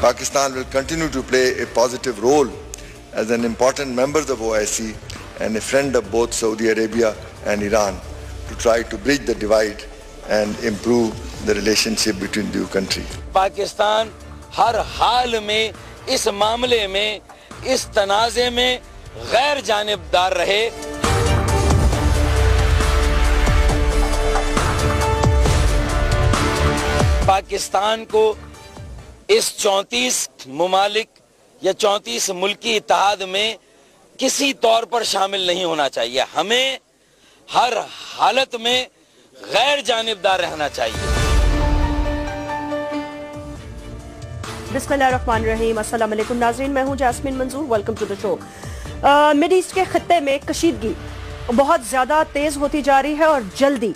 Pakistan will continue to play a positive role as an important member of OIC and a friend of both Saudi Arabia and Iran to try to bridge the divide and improve the relationship between the two countries. Pakistan ہر حال میں اس معاملے میں اس تنازع میں غیر جانبدار رہے. پاکستان کو اس 34 ممالک یا 34 ملکی اتحاد میں کسی طور پر شامل نہیں ہونا چاہیے. ہمیں ہر حالت میں غیر جانبدار رہنا چاہیے. بسم اللہ الرحمن الرحیم. السلام علیکم ناظرین, میں ہوں Jasmine Manzoor. Welcome to the show. Mid east کے خطے میں کشیدگی بہت زیادہ تیز ہوتی جا رہی ہے اور جلدی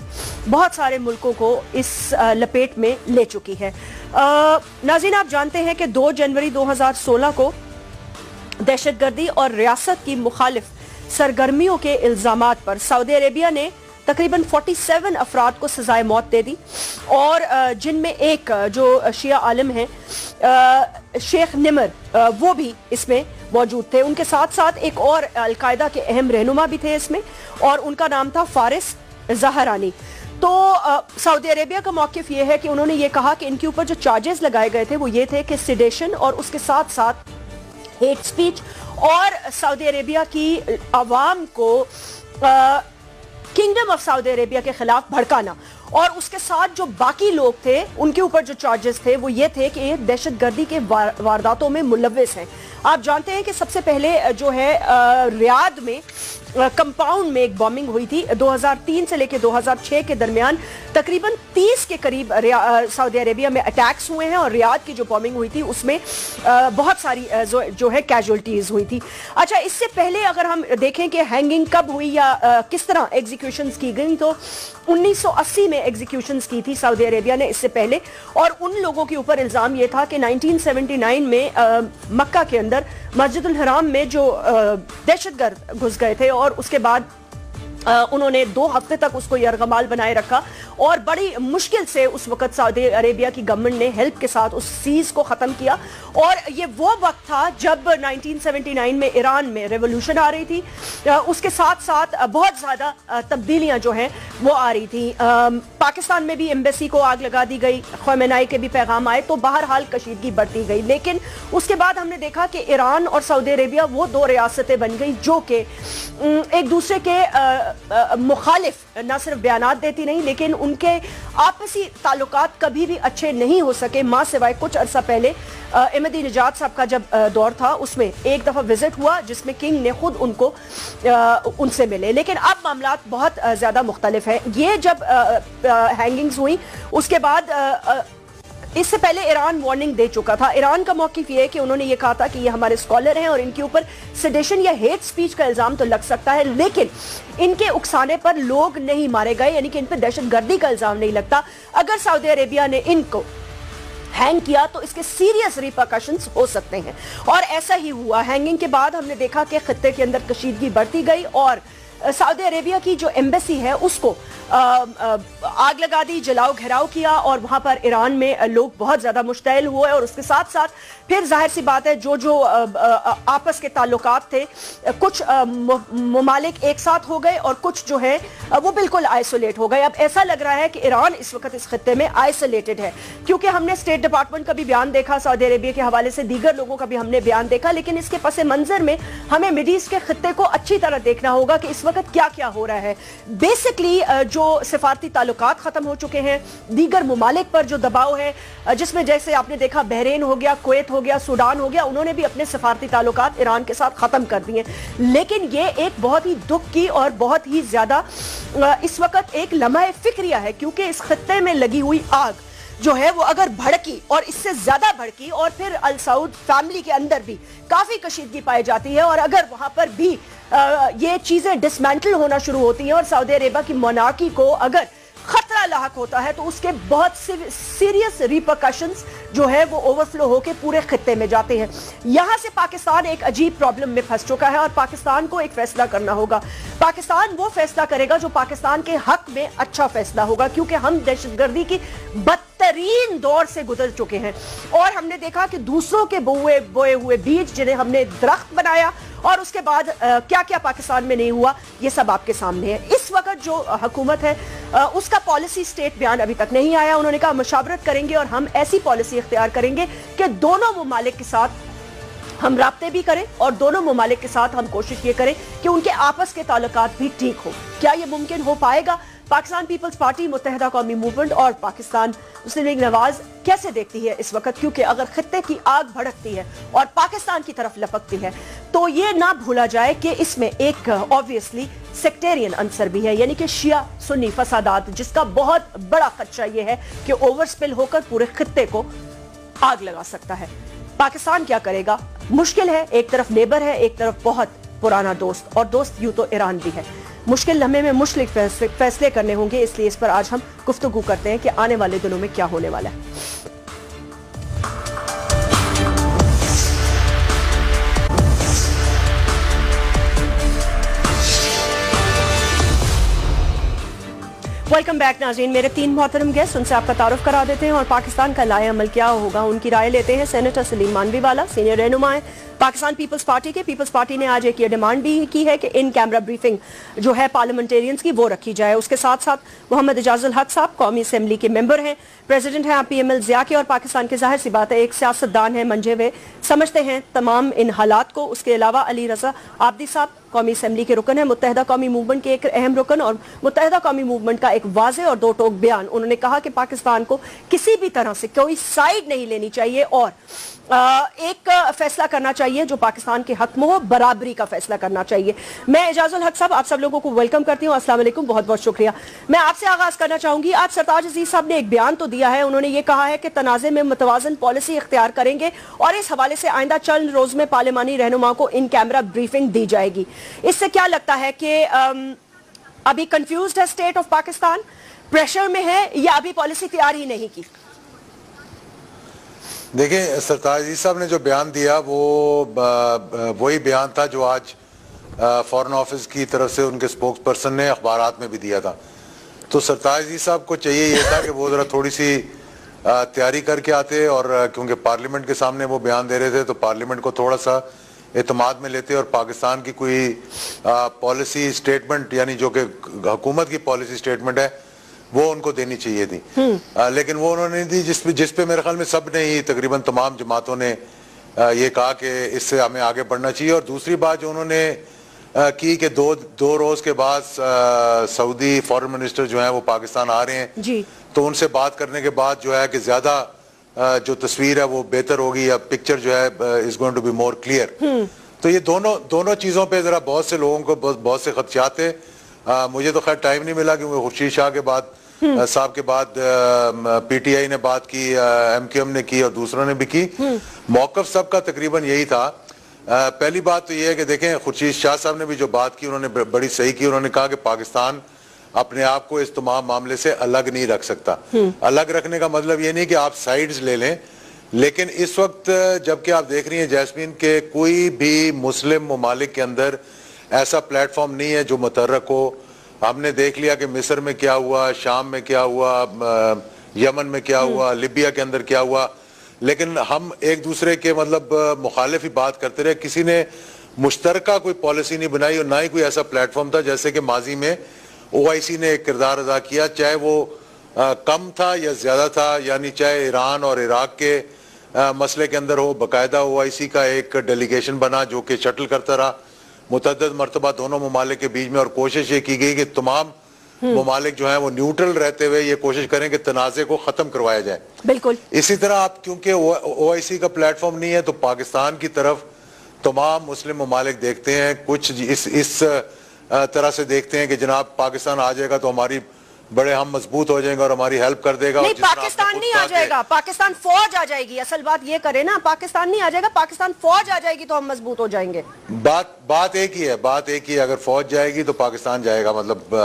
بہت سارے ملکوں کو اس لپیٹ میں لے چکی ہے. ناظرین, آپ جانتے ہیں کہ 2 جنوری 2016 کو دہشت گردی اور ریاست کی مخالف سرگرمیوں کے الزامات پر سعودی عربیہ نے تقریباً 47 افراد کو سزائے موت دے دی, اور جن میں ایک جو شیعہ عالم ہیں شیخ نمر وہ بھی اس میں موجود تھے. ان کے ساتھ ساتھ ایک اور القاعدہ کے اہم رہنما بھی تھے اس میں, اور ان کا نام تھا فارس زہرانی. تو سعودی عربیہ کا موقف یہ ہے کہ انہوں نے یہ کہا کہ ان کے اوپر جو چارجز لگائے گئے تھے وہ یہ تھے کہ سیڈیشن اور اس کے ساتھ ساتھ ہیٹ سپیچ, اور سعودی عربیہ کی عوام کو کنگڈم آف سعودی عربیہ کے خلاف بھڑکانا, اور اس کے ساتھ جو باقی لوگ تھے ان کے اوپر جو چارجز تھے وہ یہ تھے کہ یہ دہشت گردی کے وارداتوں میں ملوث ہیں. آپ جانتے ہیں کہ سب سے پہلے جو ہے ریاض میں کمپاؤنڈ میں ایک بومنگ ہوئی تھی 2003 سے لے کے 2006 کے درمیان. تقریباً 30 کے قریب سعودی عربیہ میں اٹیکس ہوئے ہیں, اور ریاض کی جو بومنگ ہوئی تھی اس میں بہت ساری جو ہے کیجولٹیز ہوئی تھی. اچھا, اس سے پہلے اگر ہم دیکھیں کہ ہینگنگ کب ہوئی یا کس طرح ایگزیکیوشنز کی گئی, تو 1980 میں ایگزیکیوشنز کی تھی سعودی عربیہ نے اس سے پہلے, اور ان لوگوں کے اوپر الزام یہ تھا کہ 1979 میں مکہ کے اندر مسجد الحرام میں جو دہشت گرد گھس گئے تھے, اور اس کے بعد انہوں نے 2 ہفتے تک اس کو یرغمال بنائے رکھا, اور بڑی مشکل سے اس وقت سعودی عربیہ کی گورنمنٹ نے ہیلپ کے ساتھ اس سیز کو ختم کیا. اور یہ وہ وقت تھا جب 1979 میں ایران میں ریولوشن آ رہی تھی, اس کے ساتھ ساتھ بہت زیادہ تبدیلیاں جو ہیں وہ آ رہی تھی. پاکستان میں بھی ایمبیسی کو آگ لگا دی گئی, خامنہ کے بھی پیغام آئے, تو بہرحال کشیدگی بڑھتی گئی. لیکن اس کے بعد ہم نے دیکھا کہ ایران اور سعودی عربیہ وہ 2 ریاستیں بن گئی جو کہ ایک دوسرے کے مخالف نہ صرف بیانات دیتی نہیں, لیکن ان کے آپسی تعلقات کبھی بھی اچھے نہیں ہو سکے, ماں سوائے کچھ عرصہ پہلے احمدی نژاد صاحب کا جب دور تھا اس میں ایک دفعہ وزٹ ہوا جس میں کنگ نے خود ان کو ان سے ملے. لیکن اب معاملات بہت زیادہ مختلف ہیں. یہ جب ہینگنگز ہوئی اس کے بعد اس سے پہلے ایران وارننگ دے چکا تھا. ایران کا موقف یہ ہے کہ انہوں نے یہ کہا تھا کہ یہ ہمارے اسکالر ہیں اور ان کے اوپر سیڈیشن یا ہیٹ سپیچ کا الزام تو لگ سکتا ہے, لیکن ان کے اکسانے پر لوگ نہیں مارے گئے, یعنی کہ ان پہ دہشت گردی کا الزام نہیں لگتا. اگر سعودی عربیہ نے ان کو ہینگ کیا تو اس کے سیریس ریپرکشنز ہو سکتے ہیں, اور ایسا ہی ہوا. ہینگنگ کے بعد ہم نے دیکھا کہ خطے کے اندر کشیدگی بڑھتی گئی, اور سعودی عربیہ کی جو ایمبیسی ہے اس کو آگ لگا دی, جلاؤ گھیراؤ کیا, اور وہاں پر ایران میں لوگ بہت زیادہ مشتعل ہوئے. اور اس کے ساتھ ساتھ پھر ظاہر سی بات ہے جو آپس کے تعلقات تھے, کچھ ممالک ایک ساتھ ہو گئے اور کچھ جو ہے وہ بالکل آئسولیٹ ہو گئے. اب ایسا لگ رہا ہے کہ ایران اس وقت اس خطے میں آئسولیٹڈ ہے, کیونکہ ہم نے اسٹیٹ ڈپارٹمنٹ کا بھی بیان دیکھا, سعودی عربیہ کے حوالے سے دیگر لوگوں کا بھی ہم نے بیان دیکھا, لیکن اس کے پس منظر میں ہمیں مڈ ایسٹ کے خطے کو اچھی طرح دیکھنا ہوگا کہ اس وقت کیا کیا ہو رہا ہے. بیسکلی جو سفارتی تعلقات ختم ہو چکے ہیں, دیگر ممالک پر جو دباؤ ہے, جس میں جیسے آپ نے دیکھا بحرین ہو گیا, کویت ہو گیا, سوڈان ہو گیا, انہوں نے بھی اپنے سفارتی تعلقات ایران کے ساتھ ختم کر دیے. لیکن یہ ایک بہت ہی دکھ کی اور بہت ہی زیادہ اس وقت ایک لمحہ فکریہ ہے, کیونکہ اس خطے میں لگی ہوئی آگ جو ہے وہ اگر بھڑکی اور اس سے زیادہ بھڑکی, اور پھر ال سعود فیملی کے اندر بھی کافی کشیدگی پائی جاتی ہے, اور اگر وہاں پر بھی یہ چیزیں ڈسمینٹل ہونا شروع ہوتی ہیں اور سعودی عربیہ کی مونارکی کو اگر خطرہ لاحق ہوتا ہے تو اس کے بہت سیریس ریپرکشنز جو ہے وہ اوورفلو ہو کے پورے خطے میں جاتے ہیں. یہاں سے پاکستان ایک عجیب پرابلم میں پھنس چکا ہے اور پاکستان کو ایک فیصلہ کرنا ہوگا. پاکستان وہ فیصلہ کرے گا جو پاکستان کے حق میں اچھا فیصلہ ہوگا، کیونکہ ہم دہشت گردی کی بدترین دور سے گزر چکے ہیں اور ہم نے دیکھا کہ دوسروں کے بوئے ہوئے بیج جنہیں ہم نے درخت بنایا اور اس کے بعد کیا کیا پاکستان میں نہیں ہوا، یہ سب آپ کے سامنے ہے۔ اس وقت جو حکومت ہے اس کا پالیسی سٹیٹ بیان ابھی تک نہیں آیا۔ انہوں نے کہا مشاورت کریں گے اور ہم ایسی پالیسی اختیار کریں گے کہ دونوں ممالک کے ساتھ ہم رابطے بھی کریں اور دونوں ممالک کے ساتھ ہم کوشش یہ کریں کہ ان کے آپس کے تعلقات بھی ٹھیک ہو۔ کیا یہ ممکن ہو پائے گا؟ پاکستان پیپلز پارٹی، متحدہ قومی موومنٹ اور پاکستان مسلم لیگ نواز کیسے دیکھتی ہے اس وقت؟ کیونکہ اگر خطے کی آگ بھڑکتی ہے اور پاکستان کی طرف لپکتی ہے تو یہ نہ بھولا جائے کہ اس میں ایک obviously سیکٹیرین عنصر بھی ہے، یعنی کہ شیعہ سنی فسادات، جس کا بہت بڑا خدشہ یہ ہے کہ اوور سپل ہو کر پورے خطے کو آگ لگا سکتا ہے۔ پاکستان کیا کرے گا؟ مشکل ہے، ایک طرف نیبر ہے، ایک طرف بہت پرانا دوست، اور دوست یوں تو ایران بھی ہے۔ مشکل لمحے میں مشکل فیصلے کرنے ہوں گے، اس لیے اس پر آج ہم گفتگو کرتے ہیں کہ آنے والے دنوں میں کیا ہونے والا ہے۔ ویلکم بیک ناظرین، میرے 3 محترم گیسٹ، ان سے آپ کا تعارف کرا دیتے ہیں اور پاکستان کا لائحہ عمل کیا ہوگا ان کی رائے لیتے ہیں۔ سینیٹر سلیم مانوی والا، سینئر رہنما ہے پاکستان پیپلز پارٹی کے۔ پیپلز پارٹی نے آج ایک یہ ڈیمانڈ بھی کی ہے کہ ان کیمرہ بریفنگ جو ہے پارلیمنٹیرینز کی وہ رکھی جائے۔ اس کے ساتھ ساتھ محمد اعجاز الحق صاحب قومی اسمبلی کے ممبر ہیں، پریزیڈنٹ ہیں پی ایم ایل ضیاء کے، اور پاکستان کے ظاہر سی بات ہے ایک سیاستدان ہیں منجھے ہوئے، سمجھتے ہیں تمام ان حالات کو۔ اس کے علاوہ علی رضا عابدی صاحب قومی اسمبلی کے رکن ہیں، متحدہ قومی موومنٹ کے ایک اہم رکن، اور متحدہ قومی موومنٹ کا ایک واضح اور دو ٹوک بیان۔ انہوں نے کہا کہ پاکستان کو کسی بھی طرح سے کوئی سائیڈ نہیں لینی چاہیے اور ایک فیصلہ کرنا چاہیے جو پاکستان کے حق میں ہو، برابری کا فیصلہ کرنا چاہیے۔ میں اعجاز الحق صاحب آپ سب لوگوں کو ویلکم کرتی ہوں، السلام علیکم، بہت بہت شکریہ۔ میں آپ سے آغاز کرنا چاہوں گی، آج سرتاج عزیز صاحب نے ایک بیان تو دیا ہے، انہوں نے یہ کہا ہے کہ تنازع میں متوازن پالیسی اختیار کریں گے اور اس حوالے سے آئندہ چند روز میں پارلیمانی رہنما کو ان کیمرہ بریفنگ دی جائے گی۔ اس سے کیا لگتا ہے کہ ابھی کنفیوزڈ ہے اسٹیٹ آف پاکستان، پریشر میں ہے، یا ابھی پالیسی تیار ہی نہیں کی؟ دیکھیں، سرتاج عزیز صاحب نے جو بیان دیا وہ وہی بیان تھا جو آج فارن آفس کی طرف سے ان کے سپوکس پرسن نے اخبارات میں بھی دیا تھا۔ تو سرتاج عزیز صاحب کو چاہیے یہ تھا کہ وہ ذرا تھوڑی سی تیاری کر کے آتے، اور کیونکہ پارلیمنٹ کے سامنے وہ بیان دے رہے تھے تو پارلیمنٹ کو تھوڑا سا اعتماد میں لیتے اور پاکستان کی کوئی پالیسی سٹیٹمنٹ، یعنی جو کہ حکومت کی پالیسی سٹیٹمنٹ ہے، وہ ان کو دینی چاہیے تھی، لیکن وہ انہوں نے دی، جس پہ میرے خیال میں سب نے ہی تقریباً تمام جماعتوں نے یہ کہا کہ اس سے ہمیں آگے بڑھنا چاہیے۔ اور دوسری بات جو انہوں نے کی کہ دو روز کے بعد سعودی فارن منسٹر جو ہیں وہ پاکستان آ رہے ہیں، تو ان سے بات کرنے کے بعد جو ہے کہ زیادہ جو تصویر ہے وہ بہتر ہوگی، یا پکچر جو ہے is going to be more clear۔ تو یہ دونوں چیزوں پہ ذرا بہت سے لوگوں کو بہت سے خدشات تھے۔ مجھے تو خیر ٹائم نہیں ملا کیونکہ خورشید شاہ کے بعد صاحب کے بعد پی ٹی آئی نے بات کی، ایم کیو ایم نے کی اور دوسروں نے بھی کی۔ موقف سب کا تقریباً یہی تھا۔ پہلی بات تو یہ ہے کہ دیکھیں، خورشید شاہ صاحب نے بھی جو بات کی انہوں نے بڑی صحیح کی، انہوں نے کہا کہ پاکستان اپنے آپ کو اس تمام معاملے سے الگ نہیں رکھ سکتا۔ الگ رکھنے کا مطلب یہ نہیں کہ آپ سائیڈز لے لیں، لیکن اس وقت جبکہ آپ دیکھ رہی ہیں جیسمین کہ کوئی بھی مسلم ممالک کے اندر ایسا پلیٹ فارم نہیں ہے جو متحرک ہو۔ ہم نے دیکھ لیا کہ مصر میں کیا ہوا، شام میں کیا ہوا، یمن میں کیا ہوا، لیبیا کے اندر کیا ہوا، لیکن ہم ایک دوسرے کے مطلب مخالف ہی بات کرتے رہے۔ کسی نے مشترکہ کوئی پالیسی نہیں بنائی اور نہ ہی کوئی ایسا پلیٹ فارم تھا، جیسے کہ ماضی میں او آئی سی نے ایک کردار ادا کیا، چاہے وہ کم تھا یا زیادہ تھا، یعنی چاہے ایران اور عراق کے مسئلے کے اندر ہو، باقاعدہ او آئی سی کا ایک ڈیلیگیشن بنا جو کہ شٹل کرتا رہا متعدد مرتبہ دونوں ممالک کے بیچ میں، اور کوشش یہ کی گئی کہ تمام ممالک جو ہیں وہ نیوٹرل رہتے ہوئے یہ کوشش کریں کہ تنازع کو ختم کروایا جائے۔ بالکل اسی طرح آپ کیونکہ او آئی سی کا پلیٹ فارم نہیں ہے تو پاکستان کی طرف تمام مسلم ممالک دیکھتے ہیں، کچھ اس طرح سے دیکھتے ہیں کہ جناب پاکستان آ جائے گا تو ہماری بڑے ہم مضبوط ہو جائیں گے اور ہماری ہیلپ کر دے گا۔ نہیں، پاکستان نہیں آ جائے گا، پاکستان فوج آ جائے گی، اصل بات یہ کرے نا، پاکستان نہیں آ جائے گا، پاکستان فوج آ جائے گی تو ہم مضبوط ہو جائیں گے۔ بات ایک ہی ہے، اگر فوج جائے گی تو پاکستان جائے گا، مطلب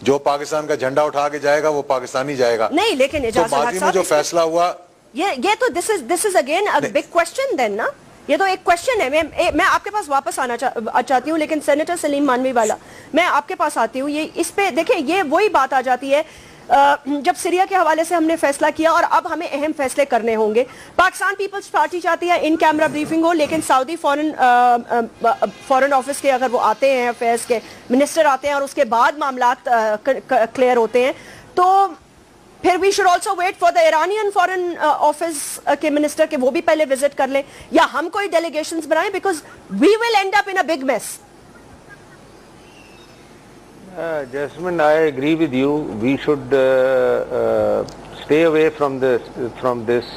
جو پاکستان کا جھنڈا اٹھا کے جائے گا وہ پاکستانی جائے گا۔ نہیں، لیکن اجازت ماضی میں جو فیصلہ ہوا یہ تو this is again a big question then نا، یہ تو ایک کوشچن ہے. میں آپ کے پاس واپس آنا چاہتی ہوں, لیکن سینیٹر سلیم مانوی والا میں آپ کے پاس آتی ہوں. یہ اس پہ دیکھیں, یہ وہی بات آ جاتی ہے جب سیریا کے حوالے سے ہم نے فیصلہ کیا اور اب ہمیں اہم فیصلے کرنے ہوں گے. پاکستان پیپلز پارٹی چاہتی ہے ان کیمرہ بریفنگ ہو, لیکن سعودی فورن آفس کے اگر وہ آتے ہیں, افیئرز کے منسٹر آتے ہیں اور اس کے بعد معاملات کلیئر ہوتے ہیں, تو پھر we should also wait for the Iranian foreign office کے منسٹر کہ وہ بھی پہلے وزٹ کر لیں, یا ہم کوئی ڈیلیگیشنز بنائیں, because we will end up in a big mess. Jasmine, I agree with you. We should stay away from this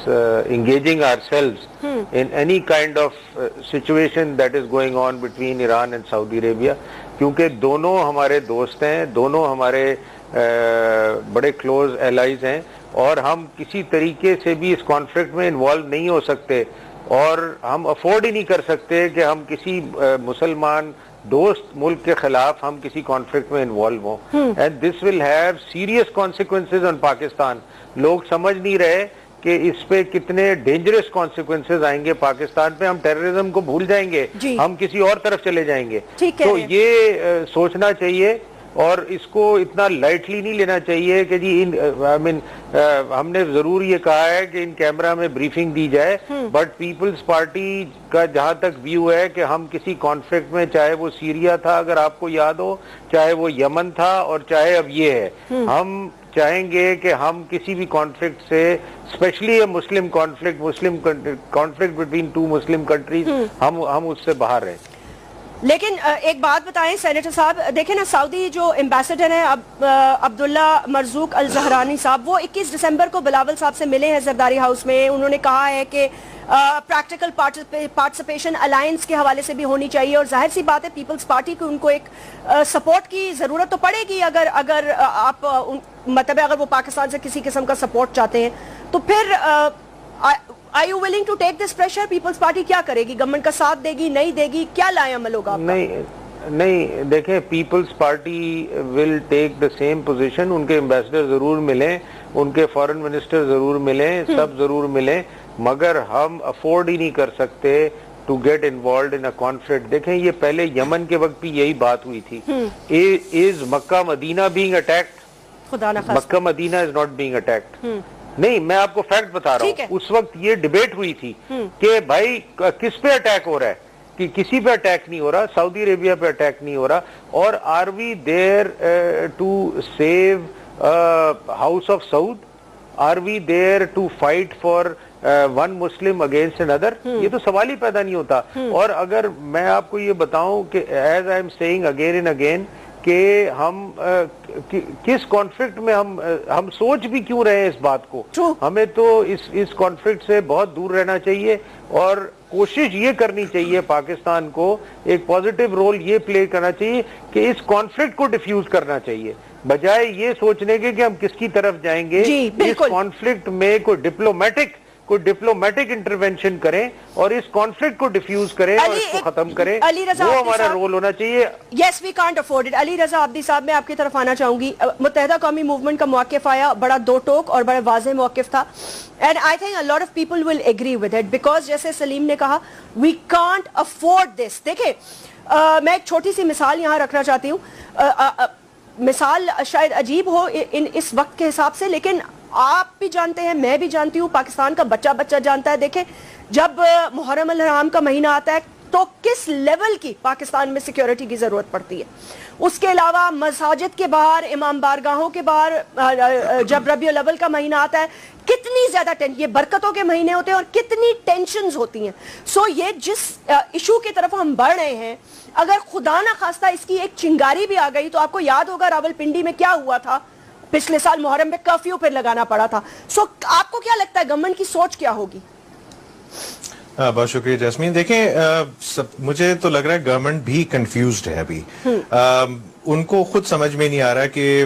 engaging ourselves in any kind of situation that is going on between Iran and Saudi Arabia. کیونکہ دونوں ہمارے دوست ہیں, دونوں ہمارے بڑے close allies ہیں, اور ہم کسی طریقے سے بھی اس کانفلکٹ میں انوالو نہیں ہو سکتے, اور ہم افورڈ ہی نہیں کر سکتے کہ ہم کسی مسلمان دوست ملک کے خلاف ہم کسی کانفلکٹ میں انوالو ہوں. And this will have serious consequences on Pakistan. لوگ سمجھ نہیں رہے کہ اس پہ کتنے ڈینجرس کانسیکوینسز آئیں گے پاکستان پہ. ہم ٹیررزم کو بھول جائیں گے, ہم کسی اور طرف چلے جائیں گے. تو یہ سوچنا چاہیے, اور اس کو اتنا لائٹلی نہیں لینا چاہیے کہ جی ہم نے ضرور یہ کہا ہے کہ ان کیمرہ میں بریفنگ دی جائے, بٹ پیپلز پارٹی کا جہاں تک ویو ہے کہ ہم کسی کانفلکٹ میں, چاہے وہ سیریا تھا اگر آپ کو یاد ہو, چاہے وہ یمن تھا, اور چاہے اب یہ ہے, ہم چاہیں گے کہ ہم کسی بھی کانفلکٹ سے, especially Muslim conflict between two Muslim countries, ہم اس سے باہر رہیں. لیکن ایک بات بتائیں سینیٹر صاحب, دیکھیں نا سعودی جو ایمبیسڈر ہیں عبداللہ مرزوق الزہرانی صاحب, وہ 21 دسمبر کو بلاول صاحب سے ملے ہیں زرداری ہاؤس میں. انہوں نے کہا ہے کہ پریکٹیکل پارٹیسپیشن الائنس کے حوالے سے بھی ہونی چاہیے, اور ظاہر سی بات ہے پیپلز پارٹی کو ان کو ایک سپورٹ کی ضرورت تو پڑے گی. اگر آپ مطلب اگر وہ پاکستان سے کسی قسم کا سپورٹ چاہتے ہیں, تو پھر Are you willing to take this pressure? Peoples Party کیا کرے گی؟ گورنمنٹ کا ساتھ دے گی, نہیں دے گی, کیا لائے عمل ہوگا؟ نہیں دیکھیں, Peoples Party will take the same position. ان کے ایمبیسڈر ضرور ملیں, ان کے فارن منسٹر ضرور ملیں, سب ضرور ملیں, مگر ہم افورڈ ہی نہیں کر سکتے to get involved in a conflict. دیکھیں یہ پہلے یمن کے وقت بھی یہی بات ہوئی تھی. از مکہ مدینہ بینگ اٹیکڈ؟ خدا نہ خواستہ مکہ مدینہ از ناٹ بینگ اٹیکڈ. نہیں, میں آپ کو فیکٹ بتا رہا ہوں. اس وقت یہ ڈیبیٹ ہوئی تھی کہ بھائی کس پہ اٹیک ہو رہا ہے, کہ کسی پہ اٹیک نہیں ہو رہا, سعودی عربیہ پہ اٹیک نہیں ہو رہا, اور are we there to save house of Saud, are we there to fight for one Muslim against اندر؟ یہ تو سوال ہی پیدا نہیں ہوتا. اور اگر میں آپ کو یہ بتاؤں کہ as I am seeing again and again کہ ہم کس کانفلکٹ میں ہم سوچ بھی کیوں رہے ہیں اس بات کو, ہمیں تو اس کانفلکٹ سے بہت دور رہنا چاہیے, اور کوشش یہ کرنی چاہیے پاکستان کو, ایک پازیٹیو رول یہ پلے کرنا چاہیے کہ اس کانفلکٹ کو ڈیفیوز کرنا چاہیے, بجائے یہ سوچنے کے کہ ہم کس کی طرف جائیں گے. اس کانفلکٹ میں کوئی ڈپلومیٹک انٹرونشن کریں اور اس کانفلکٹ کو ڈیفیوز کریں اور اس کو ختم کریں, وہ ہمارا رول ہونا چاہیے. یس we can't afford it. Ali Raza عبدی صاحب, میں آپ کی طرف آنا چاہوں گی. متحدہ قومی موومنٹ کا موقف آیا, بڑا دو ٹوک اور بڑا واضح موقف تھا, and I think a lot of people will agree with it, because جیسے سلیم نے کہا وی کانٹ افورڈ دس. دیکھیں میں ایک چھوٹی سی مثال یہاں رکھنا چاہتی ہوں. مثال شاید عجیب ہو اس وقت کے حساب سے, لیکن آپ بھی جانتے ہیں, میں بھی جانتی ہوں, پاکستان کا بچہ جانتا ہے. دیکھیں جب محرم الحرام کا مہینہ آتا ہے تو کس لیول کی پاکستان میں سیکیورٹی کی ضرورت پڑتی ہے. اس کے علاوہ مساجد کے باہر, امام بارگاہوں کے باہر جب ربیع الاول کا مہینہ آتا ہے کتنی زیادہ یہ برکتوں کے مہینے ہوتے ہیں اور کتنی ٹینشنز ہوتی ہیں. سو یہ جس ایشو کی طرف ہم بڑھ رہے ہیں, اگر خدا نہ خواستہ اس کی ایک چنگاری بھی آ گئی, تو آپ کو یاد ہوگا راولپنڈی میں کیا ہوا تھا پچھلے سال محرم میں, کرفیو پھر لگانا پڑا تھا. سو آپ کو کیا لگتا ہے گورنمنٹ کی سوچ کیا ہوگی؟ بہت شکریہ جاسمین. دیکھیں مجھے تو لگ رہا ہے گورنمنٹ بھی کنفیوزڈ ہے ابھی. ان کو خود سمجھ میں نہیں آ رہا کہ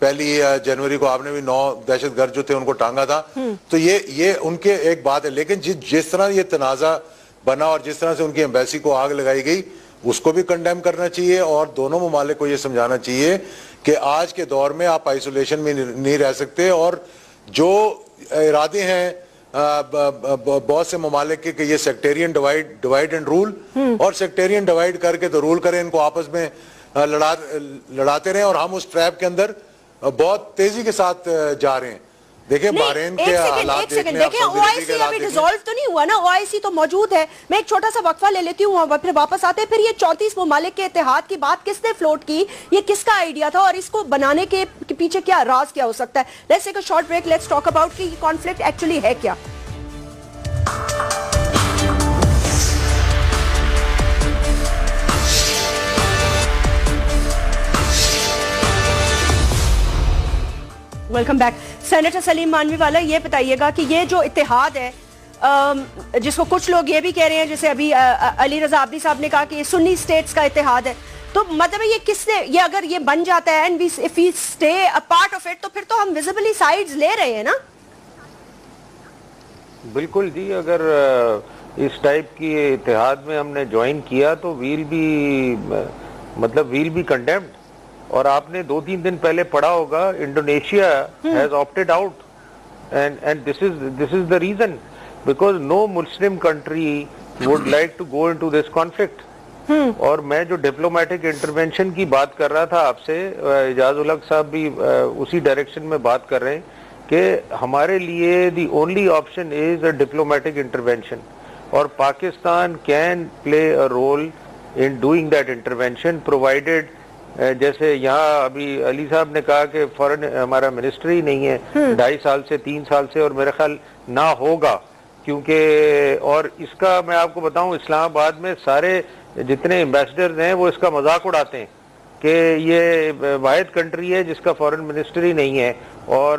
پہلی جنوری کو آپ نے بھی 9 دہشت گرد جو تھے ان کو ٹانگا تھا. تو یہ ان کے ایک بات ہے, لیکن جس طرح یہ تنازع بنا اور جس طرح سے ان کی ایمبیسی کو آگ لگائی گئی اس کو بھی کنڈیم کرنا چاہیے, اور دونوں ممالک کو یہ سمجھانا چاہیے کہ آج کے دور میں آپ آئسولیشن میں نہیں رہ سکتے, اور جو ارادے ہیں بہت سے ممالک کے کہ یہ سیکٹیرین ڈیوائڈ اینڈ رول, اور سیکٹیرین ڈیوائڈ کر کے تو رول کریں, ان کو آپس میں لڑاتے رہیں, اور ہم اس ٹریپ کے اندر بہت تیزی کے ساتھ جا رہے ہیں. دیکھیں بحرین کے حالات دیکھیں, او آئی سی ابھی ڈیزالو تو نہیں ہوا نا, او آئی سی تو موجود ہے. میں ایک چھوٹا سا وقفہ لے لیتی ہوں, پھر واپس آتے ہیں. پھر یہ 34 ممالک کے اتحاد کی بات کس نے فلوٹ کی, یہ کس کا آئیڈیا تھا, اور اس کو بنانے کے پیچھے کیا راز کیا ہو سکتا ہے؟ Let's take a short break, let's talk about کہ یہ کانفلکٹ ایکچولی ہے کیا. Welcome back. سینیٹر سلیم مانوی والا, یہ بتائیے گا کہ یہ جو اتحاد ہے جس کو کچھ لوگ یہ بھی کہہ رہے ہیں, جیسے ابھی علی رضا عابدی صاحب نے کہا کہ یہ سنی سٹیٹس کا اتحاد ہے, تو مطلب یہ کس نے, یہ اگر یہ بن جاتا ہے and if we stay a part of it, تو پھر تو ہم ویزیبلی سائیڈز لے رہے ہیں نا. بالکل جی, اگر اس ٹائپ کی اتحاد میں ہم نے جوائن کیا تو ویل بی کنڈیمڈ. اور آپ نے 2-3 دن پہلے پڑھا ہوگا Indonesia has opted out, and this is the reason, because no Muslim country would like to go into this conflict. اور میں جو ڈپلومیٹک انٹرونشن کی بات کر رہا تھا آپ سے, اعجاز الحق صاحب بھی اسی ڈائریکشن میں بات کر رہے ہیں کہ ہمارے لیے the only option is a diplomatic intervention, اور Pakistan can play a role in doing that intervention provided, جیسے یہاں ابھی علی صاحب نے کہا کہ فورن ہمارا منسٹر ہی نہیں ہے 2.5 سال سے 3 سال سے, اور میرا خیال نہ ہوگا, کیونکہ اور اس کا میں آپ کو بتاؤں اسلام آباد میں سارے جتنے ایمبیسڈرز ہیں وہ اس کا مذاق اڑاتے ہیں کہ یہ واحد کنٹری ہے جس کا فورن منسٹر ہی نہیں ہے, اور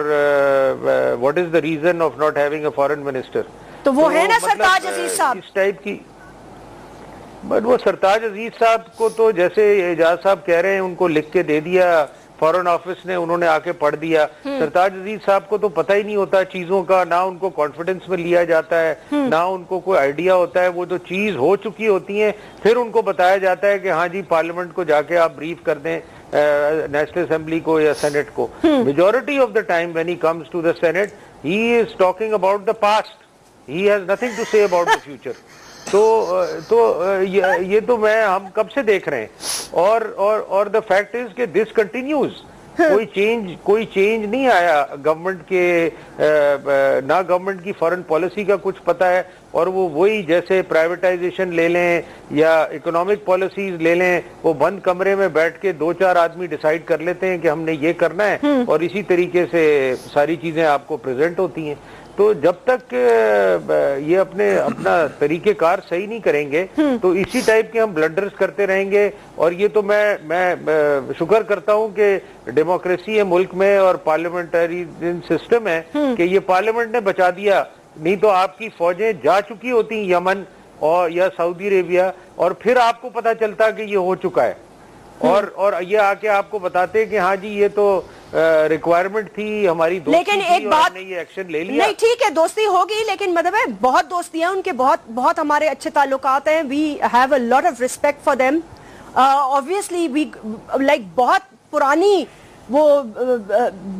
what is the reason of not having a foreign minister. تو وہ ہے نا سرتاج عزیز صاحب اس ٹائپ کی, بٹ وہ سرتاج عزیز صاحب کو تو جیسے اعجاز صاحب کہہ رہے ہیں ان کو لکھ کے دے دیا فورن آفس نے, انہوں نے آ کے پڑھ دیا. سرتاج عزیز صاحب کو تو پتہ ہی نہیں ہوتا چیزوں کا, نہ ان کو کانفیڈنس میں لیا جاتا ہے, نہ ان کو کوئی آئیڈیا ہوتا ہے. وہ جو چیز ہو چکی ہوتی ہیں پھر ان کو بتایا جاتا ہے کہ ہاں جی پارلیمنٹ کو جا کے آپ بریف کر دیں, نیشنل اسمبلی کو یا سینٹ کو. Majority of the time when he comes to the senate he is talking about the past, he has nothing to say about the future. تو یہ تو ہم کب سے دیکھ رہے ہیں, اور دا فیکٹ از کہ دس کنٹینیوز, کوئی چینج نہیں آیا گورنمنٹ کے, نہ گورنمنٹ کی فارن پالیسی کا کچھ پتہ ہے, اور وہ وہی جیسے پرائیویٹائزیشن لے لیں یا اکنامک پالیسیز لے لیں, وہ بند کمرے میں بیٹھ کے 2-4 آدمی ڈیسائیڈ کر لیتے ہیں کہ ہم نے یہ کرنا ہے, اور اسی طریقے سے ساری چیزیں آپ کو پریزنٹ ہوتی ہیں. تو جب تک یہ اپنا طریقہ کار صحیح نہیں کریں گے تو اسی ٹائپ کے ہم بلنڈرز کرتے رہیں گے. اور یہ تو میں شکر کرتا ہوں کہ ڈیموکریسی ہے ملک میں اور پارلیمنٹری سسٹم ہے کہ یہ پارلیمنٹ نے بچا دیا, نہیں تو آپ کی فوجیں جا چکی ہوتی یمن اور یا سعودی عربیہ, اور پھر آپ کو پتہ چلتا کہ یہ ہو چکا ہے, اور یہ آ کے آپ کو بتاتے کہ ہاں جی یہ تو ریکوائرمنٹ تھی ہماری دوستی, لیکن ایک بات نے یہ ایکشن لے لیا. نہیں ٹھیک ہے دوستی ہوگی, لیکن مطلب ہے بہت دوستی ہیں ان کے, بہت ہمارے اچھے تعلقات ہیں. We have a lot of respect for them, obviously we like بہت پرانی وہ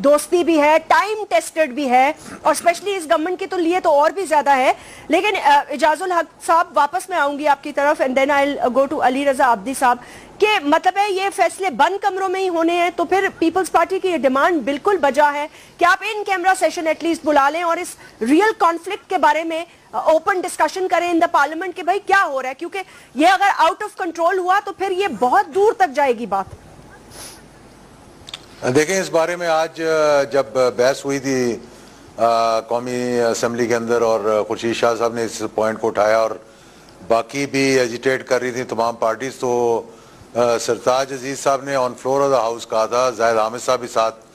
دوستی بھی ہے, ٹائم ٹیسٹڈ بھی ہے, اور اسپیشلی اس گورنمنٹ کے تو لیے تو اور بھی زیادہ ہے. لیکن اعجاز الحق صاحب واپس میں آؤں گی آپ کی طرف, and then I go to Ali Raza Abidi صاحب, کہ مطلب ہے یہ فیصلے بند کمروں میں ہی ہونے ہیں, تو پھر پیپلز پارٹی کی یہ ڈیمانڈ بالکل بجا ہے کہ آپ ان کیمرہ سیشن ایٹ لیسٹ بلا لیں اور اس ریئل کانفلکٹ کے بارے میں اوپن ڈسکشن کریں ان دا پارلیمنٹ کہ بھائی کیا ہو رہا ہے, کیونکہ یہ اگر آؤٹ آف کنٹرول ہوا تو پھر یہ بہت دور تک جائے گی بات. دیکھیں اس بارے میں آج جب بحث ہوئی تھی قومی اسمبلی کے اندر اور خورشید شاہ صاحب نے اس پوائنٹ کو اٹھایا اور باقی بھی ایجیٹیٹ کر رہی تھی تمام پارٹیز, تو سرتاج عزیز صاحب نے on floor of the house کہا تھا, زاہد حامد صاحب بھی ساتھ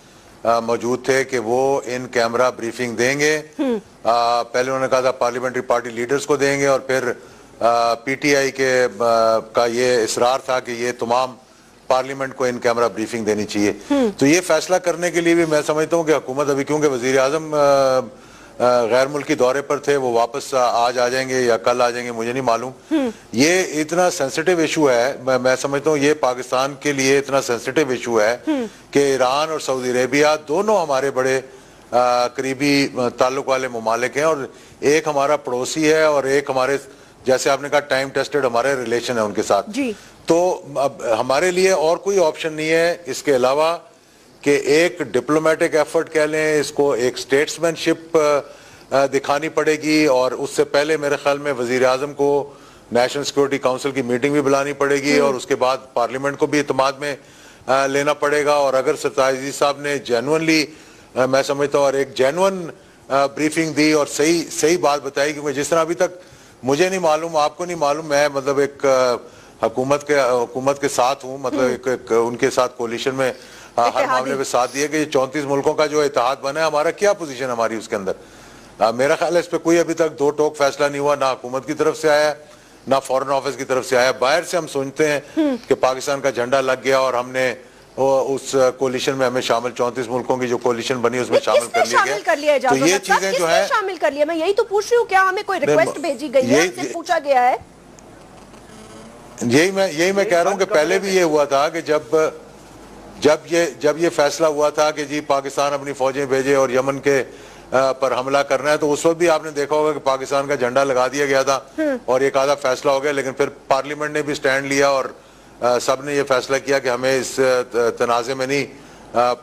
موجود تھے, کہ وہ ان کیمرہ بریفنگ دیں گے. پہلے انہوں نے کہا تھا پارلیمنٹری پارٹی لیڈرز کو دیں گے, اور پھر پی ٹی آئی کا یہ اصرار تھا کہ یہ تمام پارلیمنٹ کو ان کیمرہ بریفنگ دینی چاہیے. تو یہ فیصلہ کرنے کے لیے بھی میں سمجھتا ہوں کہ حکومت ابھی کیونکہ وزیر اعظم غیر ملکی دورے پر تھے, وہ واپس آج آ جائیں گے یا کل آ جائیں گے مجھے نہیں معلوم. یہ اتنا سینسٹیو ایشو ہے, میں سمجھتا ہوں یہ پاکستان کے لیے اتنا سینسٹیو ایشو ہے کہ ایران اور سعودی عربیہ دونوں ہمارے بڑے قریبی تعلق والے ممالک ہیں, اور ایک ہمارا پڑوسی ہے اور ایک ہمارے جیسے آپ نے کہا ٹائم ٹیسٹڈ ہمارے ریلیشن ہے ان کے ساتھ. تو اب ہمارے لیے اور کوئی آپشن نہیں ہے اس کے علاوہ کہ ایک ڈپلومیٹک ایفرٹ کہہ لیں اس کو, ایک سٹیٹسمین شپ دکھانی پڑے گی, اور اس سے پہلے میرے خیال میں وزیر اعظم کو نیشنل سیکورٹی کونسل کی میٹنگ بھی بلانی پڑے گی, اور اس کے بعد پارلیمنٹ کو بھی اعتماد میں لینا پڑے گا. اور اگر سرتاج عزیز صاحب نے جینوئنلی میں سمجھتا ہوں اور ایک جینوئن بریفنگ دی اور صحیح بات بتائی, کیونکہ جس طرح ابھی تک مجھے نہیں معلوم, آپ کو نہیں معلوم, میں مطلب ایک حکومت کے ساتھ ہوں, مطلب ایک ان کے ساتھ کولیشن میں ہر معاملے پہ ساتھ دیا کہ یہ 34 ملکوں کا جو اتحاد بنا ہے, ہمارا کیا پوزیشن ہماری اس کے اندر. میرا خیال ہے اس پہ کوئی ابھی تک دو ٹوک فیصلہ نہیں ہوا, نہ حکومت کی طرف سے آیا نہ فورن آفس کی طرف سے آیا. باہر سے ہم سوچتے ہیں کہ پاکستان کا جھنڈا لگ گیا اور ہم نے اس کولیشن میں ہمیں شامل 34 ملکوں کی جو کولیشن بنی اس میں شامل کر لیا گیا. تو یہ چیزیں جو ہے شامل کر لیا, میں یہی تو پوچھ رہی ہوں, کیا ہمیں کوئی ریکویسٹ بھیجی گئی ہے, ہم سے پوچھا گیا ہے؟ یہی میں کہہ رہا ہوں کہ پہلے بھی یہ ہوا تھا کہ جب یہ فیصلہ ہوا تھا کہ جی پاکستان اپنی فوجیں بھیجے اور یمن کے پر حملہ کرنا ہے, تو اس وقت بھی آپ نے دیکھا ہوگا کہ پاکستان کا جھنڈا لگا دیا گیا تھا اور ایک آدھا فیصلہ ہو گیا, لیکن پھر پارلیمنٹ نے بھی سٹینڈ لیا اور سب نے یہ فیصلہ کیا کہ ہمیں اس تنازع میں نہیں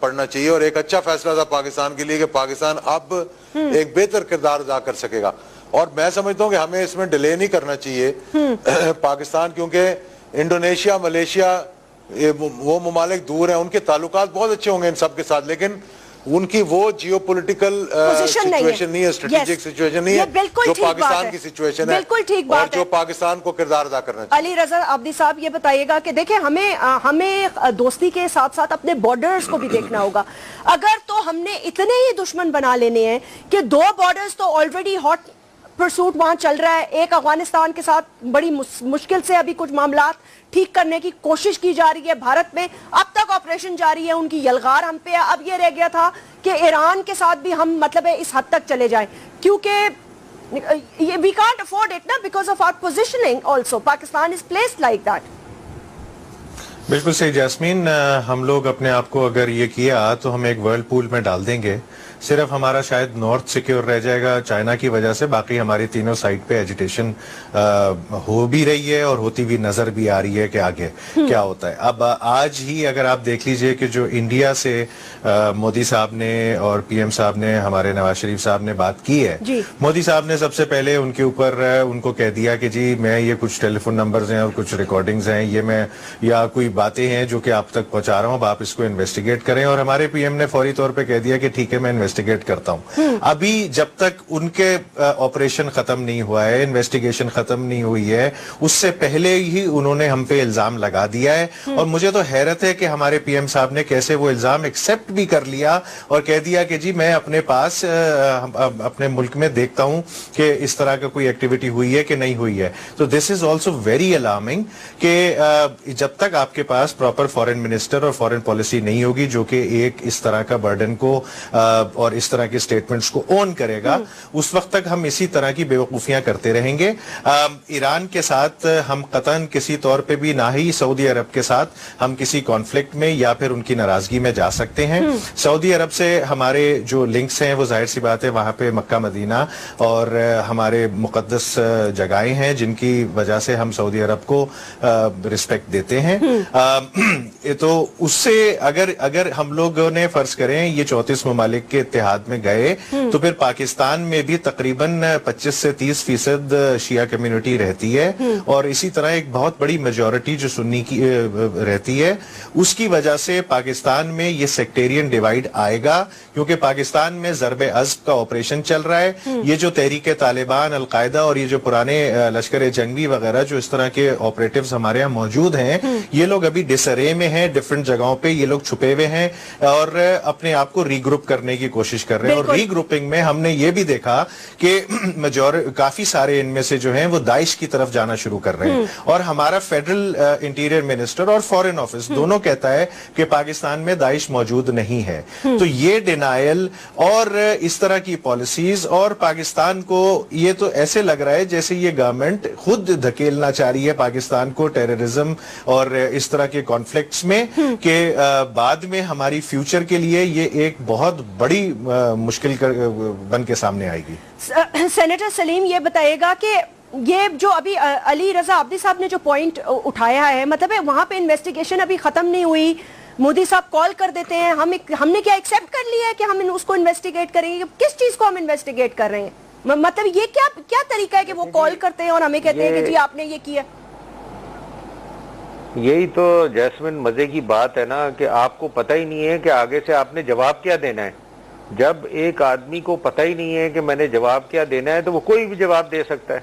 پڑنا چاہیے. اور ایک اچھا فیصلہ تھا پاکستان کے لیے کہ پاکستان اب ایک بہتر کردار ادا کر سکے گا. اور میں سمجھتا ہوں کہ ہمیں اس میں ڈیلے نہیں کرنا چاہیے پاکستان, کیونکہ انڈونیشیا, ملیشیا, وہ ممالک دور ہیں, ان کے تعلقات بہت اچھے ہوں گے ان سب کے ساتھ, لیکن ان کی وہ جیو پولیٹیکل سچویشن نہیں ہے, اسٹریٹجک سچویشن نہیں ہے جو پاکستان کی سچویشن ہے, اور جو پاکستان کو کردار ادا کرنا چاہیے. علی رضا عابدی صاحب یہ بتائیے گا کہ دیکھیں ہمیں دوستی کے ساتھ ساتھ اپنے بارڈرز کو بھی دیکھنا ہوگا. اگر تو ہم نے اتنے ہی دشمن بنا لینے ہیں کہ 2 بارڈرز تو آلریڈی ہاٹ پرسوٹ وہاں چل رہا ہے, ایک افغانستان کے ساتھ بڑی مشکل سے ابھی کچھ معاملات ٹھیک کرنے کی کوشش کی جا رہی ہے, بھارت میں اب تک آپریشن جاری ہے, ان کی یلغار ہم پہ, اب یہ رہ گیا تھا کہ ایران کے ساتھ بھی ہم مطلب ہے اس حد تک چلے جائیں, کیونکہ we can't afford it نا, because of our positioning also. Pakistan is placed like that. بالکل صحیح جاسمین, ہم لوگ اپنے آپ کو اگر یہ کیا تو ہم ایک ورلڈ پول میں ڈال دیں گے, صرف ہمارا شاید نارتھ سیکیور رہ جائے گا چائنا کی وجہ سے, باقی ہماری تینوں سائٹ پہ ایجیٹیشن ہو بھی رہی ہے اور ہوتی بھی نظر بھی آ رہی ہے کہ آگے کیا ہوتا ہے. اب آج ہی اگر آپ دیکھ لیجئے کہ جو انڈیا سے مودی صاحب نے اور پی ایم صاحب نے, ہمارے نواز شریف صاحب نے بات کی ہے, مودی صاحب نے سب سے پہلے ان کے اوپر ان کو کہہ دیا کہ جی میں یہ کچھ ٹیلی فون نمبرز ہیں اور کچھ ریکارڈنگز ہیں, یہ میں یا کوئی باتیں ہیں جو کہ آپ تک پہنچا رہا ہوں, اب آپ اس کو انویسٹیگیٹ کریں. اور ہمارے پی ایم نے فوری طور پہ کہہ دیا کہ ٹھیک ہے میں انویسٹیگیٹ کرتا ہوں. ابھی جب تک ان کے آپریشن ختم نہیں ہوا ہے, انویسٹیگیشن ختم نہیں ہوئی ہے, اس سے پہلے ہی انہوں نے ہم پہ الزام لگا دیا ہے. اور مجھے تو حیرت ہے کہ ہمارے پی ایم صاحب نے کیسے وہ الزام ایکسپٹ بھی کر لیا اور کہہ دیا کہ جی میں اپنے پاس اپنے ملک میں دیکھتا ہوں کہ اس طرح کا کوئی ایکٹیویٹی ہوئی ہے کہ نہیں ہوئی ہے. تو دس از آلسو ویری الارمنگ کہ جب تک آپ کے پاس پراپر فورن منسٹر اور فورن پالیسی نہیں ہوگی جو کہ ایک اس طرح کا برڈن کو اور اس طرح کے سٹیٹمنٹس کو اون کرے گا, اس وقت تک ہم اسی طرح کی بیوقوفیاں کرتے رہیں گے. ایران کے ساتھ ہم قطعاً کسی طور پہ بھی, نہ ہی سعودی عرب کے ساتھ ہم کسی کانفلکٹ میں یا پھر ان کی ناراضگی میں جا سکتے ہیں. سعودی عرب سے ہمارے جو لنکس ہیں وہ ظاہر سی بات ہے, وہاں پہ مکہ مدینہ اور ہمارے مقدس جگہیں ہیں جن کی وجہ سے ہم سعودی عرب کو رسپیکٹ دیتے ہیں. تو اس سے اگر ہم لوگوں نے فرض کریں یہ 34 ممالک کے اتحاد میں گئے تو پھر پاکستان میں بھی تقریباً 25 سے 30% شیعہ کمیونٹی رہتی ہے, اور اسی طرح ایک بہت بڑی میجورٹی جو سنی کی رہتی ہے. اس کی وجہ سے پاکستان میں یہ سیکٹیرین ڈیوائیڈ آئے گا, کیونکہ پاکستان میں ضرب عزب کا آپریشن چل رہا ہے. یہ جو تحریک طالبان, القاعدہ اور یہ جو پرانے لشکر جنگی وغیرہ جو اس طرح کے آپریٹیوز ہمارے یہاں موجود ہیں, یہ لوگ ابھی ڈس ارے میں ہیں, ڈفرنٹ جگہوں پہ یہ لوگ چھپے ہوئے ہیں اور اپنے آپ کو ری گروپ کرنے کی کوشش کوشش کر رہے ہیں. اور ری گروپنگ میں ہم نے یہ بھی دیکھا کہ کافی سارے ان میں سے جو ہیں وہ داعش کی طرف جانا شروع کر رہے ہیں. اور ہمارا فیڈرل انٹیریئر منسٹر اور فارن آفس دونوں کہتا ہے کہ پاکستان میں داعش موجود نہیں ہے. تو یہ ڈینائل اور اس طرح کی پالیسیز اور پاکستان کو یہ تو ایسے لگ رہا ہے جیسے یہ گورنمنٹ خود دھکیلنا چاہ رہی ہے پاکستان کو ٹیررزم اور اس طرح کے کانفلکٹس میں کہ بعد میں ہماری فیوچر کے لیے یہ ایک بہت بڑی مشکل بن کے سامنے آئے گی. سینیٹر سلیم یہ بتائے گا کہ یہ جو ابھی علی رضا عابدی صاحب نے جو پوائنٹ اٹھایا ہے مطلب ہے وہاں پہ انویسٹیگیشن ابھی ختم نہیں ہوئی, مودی صاحب کال کر دیتے ہیں, ہم نے کیا ایکسیپٹ کر لیا ہے کہ ہم اس کو انویسٹیگیٹ کریں گے؟ کس چیز کو ہم انویسٹیگیٹ کر رہے ہیں؟ مطلب یہ کیا طریقہ ہے کہ وہ کال کرتے ہیں اور ہمیں کہتے ہیں کہ جی آپ نے یہ کیا؟ یہی تو جیسمن مزے کی بات ہے نا کہ آپ کو پتہ ہی نہیں ہے کہ آگے سے آپ نے جواب کیا دینا ہے. جب ایک آدمی کو پتہ ہی نہیں ہے کہ میں نے جواب کیا دینا ہے تو وہ کوئی بھی جواب دے سکتا ہے.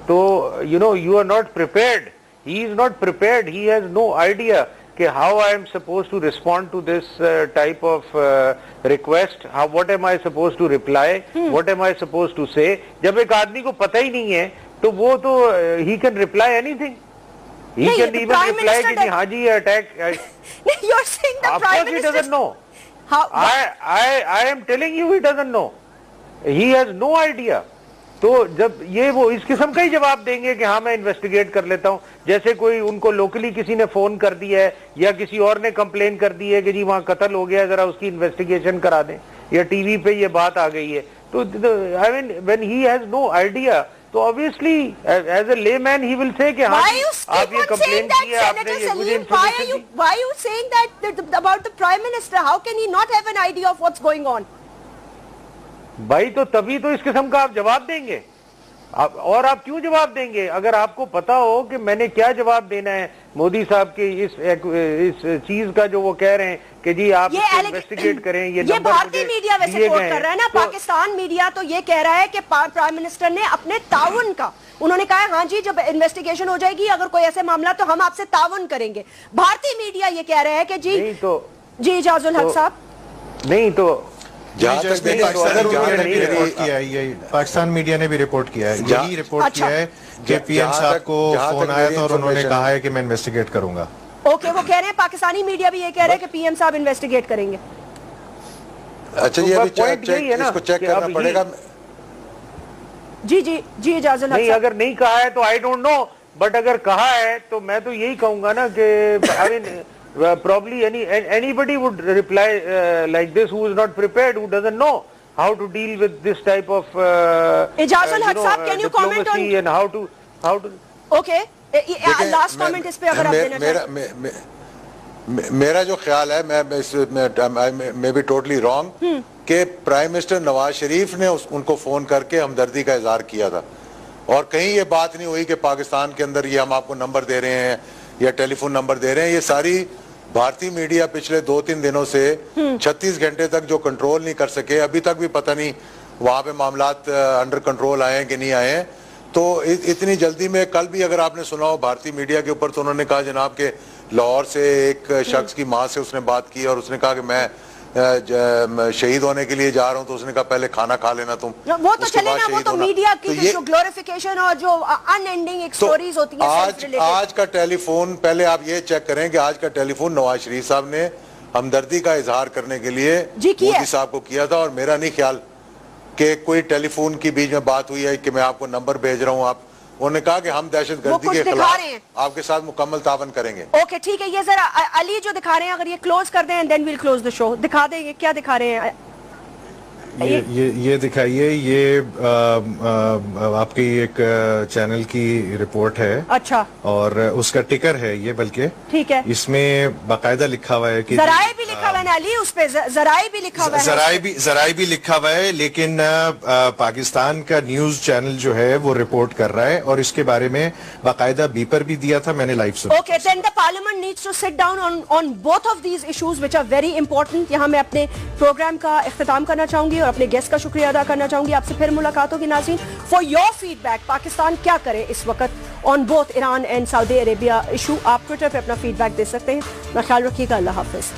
تو you are not prepared. He is not prepared. He has no idea کہ how I am supposed to respond to this type of request. What am I supposed to reply? What am I supposed to say? جب ایک آدمی کو پتہ ہی نہیں ہے تو وہ تو he can reply anything. He can even reply کہ ہاں جی attack. You're saying the Of Prime course he Minister... doesn't know. I am telling you he doesn't know. He has no idea. تو جب یہ وہ اس قسم کا ہی جواب دیں گے کہ ہاں میں انویسٹیگیٹ کر لیتا ہوں, جیسے کوئی ان کو لوکلی کسی نے فون کر دیا ہے یا کسی اور نے کمپلین کر دی ہے کہ جی وہاں قتل ہو گیا ذرا اس کی انویسٹیگیشن کرا دیں, یا ٹی وی پہ یہ بات آ گئی ہے. تو I mean when he has no idea تو obviously as a layman he will say کہ ہاں آپ یہ کمپلین کی ہے, آپ نے یہ مجھے information the. Why are you saying that about the Prime Minister? How can he not have an idea of what's going on? بھائی تو تبھی تو اس قسم کا آپ جواب دیں گے. اور آپ کیوں جواب دیں گے اگر آپ کو پتا ہو کہ میں نے کیا جواب دینا ہے مودی صاحب کے اس چیز کا جو وہ کہہ رہے ہیں کہ جی آپ انویسٹیگیٹ کریں. یہ بھارتی میڈیا ویسے کوٹ کر رہا ہے نا, پاکستان میڈیا تو یہ کہہ رہا ہے کہ پرائم منسٹر نے اپنے تعاون کا, انہوں نے کہا ہاں جی جب انویسٹیگیشن ہو جائے گی اگر کوئی ایسے معاملہ تو ہم آپ سے تعاون کریں گے. بھارتی میڈیا یہ کہہ رہا ہے کہ جی اعجاز الحق صاحب نہیں تو پاکستان میڈیا نے بھی رپورٹ کیا ہے, یہی رپورٹ کیا ہے کہ پی ایم صاحب کو فون آیا تھا اور انہوں نے کہا ہے کہ میں انویسٹیگیٹ کروں گا. اوکے, وہ کہہ رہے ہیں پاکستانی میڈیا بھی یہ کہہ رہے ہیں کہ پی ایم صاحب انویسٹیگیٹ کریں گے. اچھا یہ اس کو چیک کرنا پڑے گا. جی اجازت نہیں, اگر نہیں کہا ہے تو آئی ڈونٹ نو, بٹ اگر کہا ہے تو میں تو یہی کہوں گا نا کہ probably anybody would reply like this who is not prepared, who doesn't know how to deal with this type of diplomacy and how to okay last comment اس پہ اگر آپ دینا چاہیں. میرا جو خیال ہے میں بھی ٹوٹلی رانگ کہ پرائم منسٹر نواز شریف نے ان کو فون کر کے ہمدردی کا اظہار کیا تھا, اور کہیں یہ بات نہیں ہوئی کہ پاکستان کے اندر یہ ہم آپ کو نمبر دے رہے ہیں یا ٹیلی فون نمبر دے رہے ہیں. یہ ساری بھارتی میڈیا پچھلے 2-3 دنوں سے 36 گھنٹے تک جو کنٹرول نہیں کر سکے, ابھی تک بھی پتہ نہیں وہاں پہ معاملات انڈر کنٹرول آئے ہیں کہ نہیں آئے ہیں. تو اتنی جلدی میں کل بھی اگر آپ نے سنا ہو بھارتی میڈیا کے اوپر, تو انہوں نے کہا جناب کہ لاہور سے ایک شخص کی ماں سے اس نے بات کی اور اس نے کہا کہ میں شہید ہونے کے لیے جا رہا ہوں, تو اس نے کہا پہلے کھانا کھا لینا تم. وہ تو چلے نا, وہ تو میڈیا کی جو گلوریفیکیشن اور جو ان اینڈنگ ایک سٹوریز ہوتی ہیں. آج کا ٹیلی فون, پہلے آپ یہ چیک کریں کہ آج کا ٹیلی فون نواز شریف صاحب نے ہمدردی کا اظہار کرنے کے لیے مودی صاحب کو کیا تھا, اور میرا نہیں خیال کہ کوئی ٹیلی فون کی بیچ میں بات ہوئی ہے کہ میں آپ کو نمبر بھیج رہا ہوں. آپ انہوں نے کہا کہ ہم دہشت گردی کے خلاف آپ کے ساتھ مکمل تعاون کریں گے. اوکے ٹھیک ہے, یہ ذرا علی جو دکھا رہے ہیں اگر یہ کلوز کر دیں دین ویل کلوز دا شو, دکھا دیں یہ کیا دکھا رہے ہیں. یہ دکھائیے, یہ آپ کی ایک چینل کی رپورٹ ہے. اچھا, اور اس کا ٹکر ہے یہ, بلکہ ٹھیک ہے, اس میں باقاعدہ لکھا ہوا ہے کہ ذرائع بھی لکھا ہوا ہے نا علی, اس پہ ذرائع بھی لکھا ہوا ہے. ذرائع بھی لکھا ہوا ہے, لیکن پاکستان کا نیوز چینل جو ہے وہ رپورٹ کر رہا ہے, اور اس کے بارے میں باقاعدہ بیپر بھی دیا تھا, میں نے لائیو سنا. Okay, then the parliament needs to sit down on both of these issues which are very important. یہاں میں اپنے پروگرام کا اختتام کرنا چاہوں گی اور اپنے گیسٹ کا شکریہ ادا کرنا چاہوں گی. آپ سے پھر ملاقات ہوگی ناظرین. For your feedback, Pakistan کیا کرے اس وقت on both Iran and Saudi Arabia issue, آپ ٹویٹر پہ اپنا فیڈ بیک دے سکتے ہیں. اپنا خیال رکھیے گا, اللہ حافظ.